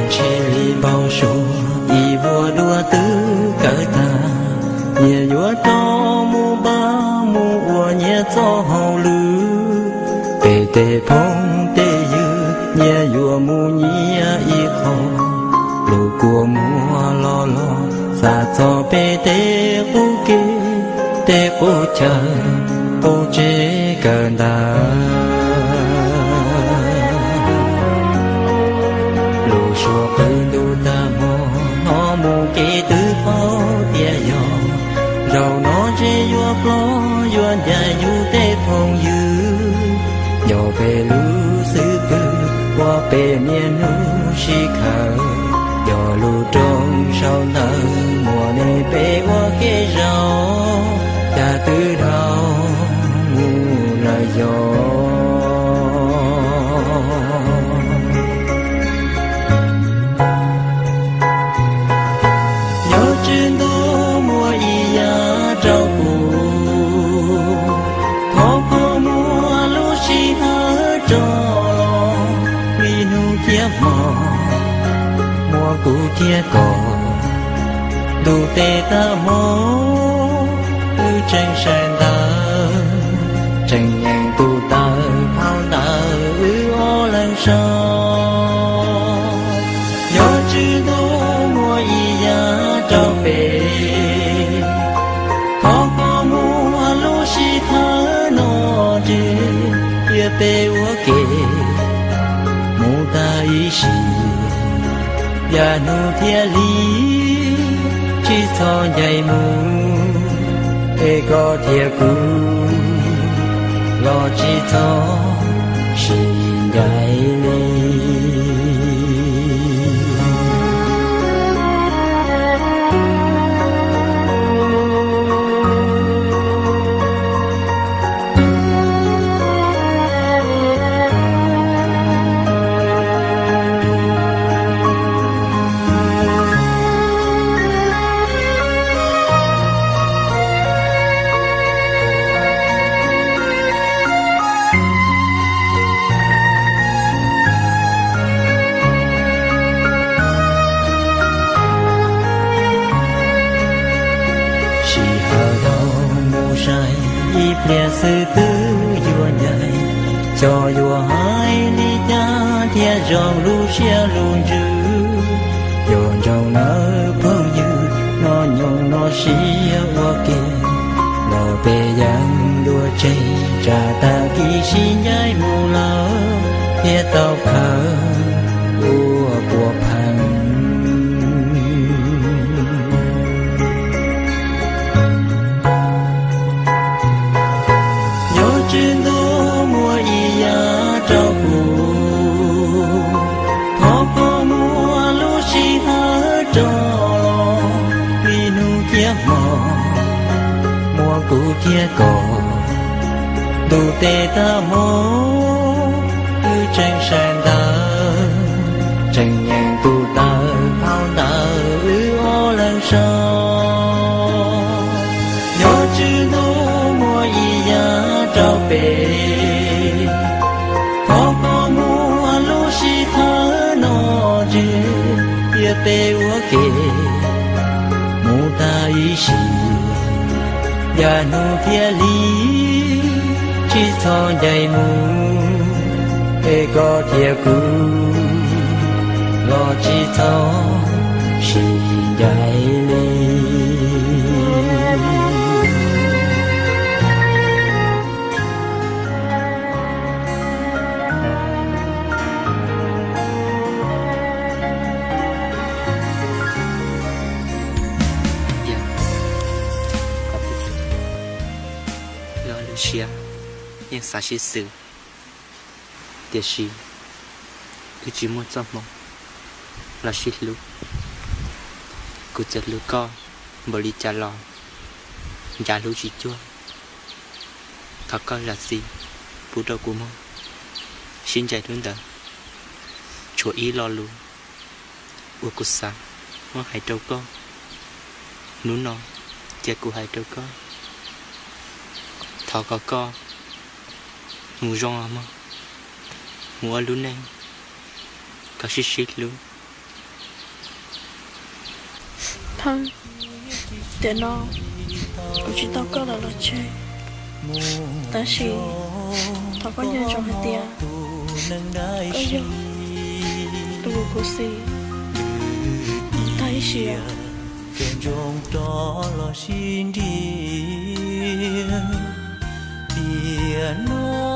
chỉ bao số y vua đua tứ cỡ ta nhẹ vua to mu ba mu ua nhẹ cho hậu lư tê tê phong tê dư nhẹ vua mu nhẹ y không lù của mua lo lo xa cho bê tê u kê tê u chờ u chế cờ đà lù xua cơn đu ta mô nó mù kê tứ phó tia dò rầu nó chế vua phó vua dài du tê phong dư nhỏ về lũ sư tư qua bề miền núi si khờ gió lù trong sau nở mùa này bể qua kê rau cha tư đầu mù lời gió gió trên đó mùa y ya trao phù khó khó mùa lũ si hở trò vì nụ kia mò mùa cụ kia cỏ đủ tê ta mô ư tranh sen ta tranh nhàng tu ta phao ta ư o lần sau gió chữ đô mùa y ya trao về khó có mùa lũ si thở nọ chê kia tê ua kê mù ta y xì ya nu thia lý chỉ cho dây mù ê có thia cú lo chỉ cho xin dây lý lìa sư tử vua nhảy cho vua hai ly cha thia rong lu xia luôn rư dồn rong nở phong như nó nhung nó xia vua kia lò bê giang đua chơi trà ta kỳ xin nhai mù lỡ thia tàu khờ vua bùa phăng trên đó mùa y ya trao phù khó có mùa lũ si hở trò vì nụ kia mò mùa cụ kia cỏ đủ tê ta mô ư tranh sen ta tranh nhàng tu ta phao ta ư o lần sau gió chữ đó mùa y ya trao về khó có mùa lũ si thở nọ chê kia tê ua kê mù ta y xì ya nu thia lý chỉ cho dây mù ê có thia cú lo chỉ cho xin dây lý Lucia, nhưng sao chỉ sự, tiếc gì, cứ chỉ muốn trong mộng, là chỉ lúc, cứ chợt lúc co, bỏ đi trả lò, trả lúc chỉ chua, thật coi là gì, bù đầu của mong, xin chạy đến đợi, chúa ý lo luôn, ua cút sáng, mong hãy trâu con, nú non, che của hãy trâu con. Thọ có mù rong mà mùa luôn này có xích xích luôn thân để nó chỉ tao có là chơi ta chỉ tao có nhân trong hai tia có do tôi có gì thấy gì à trong đó lo xin đi nó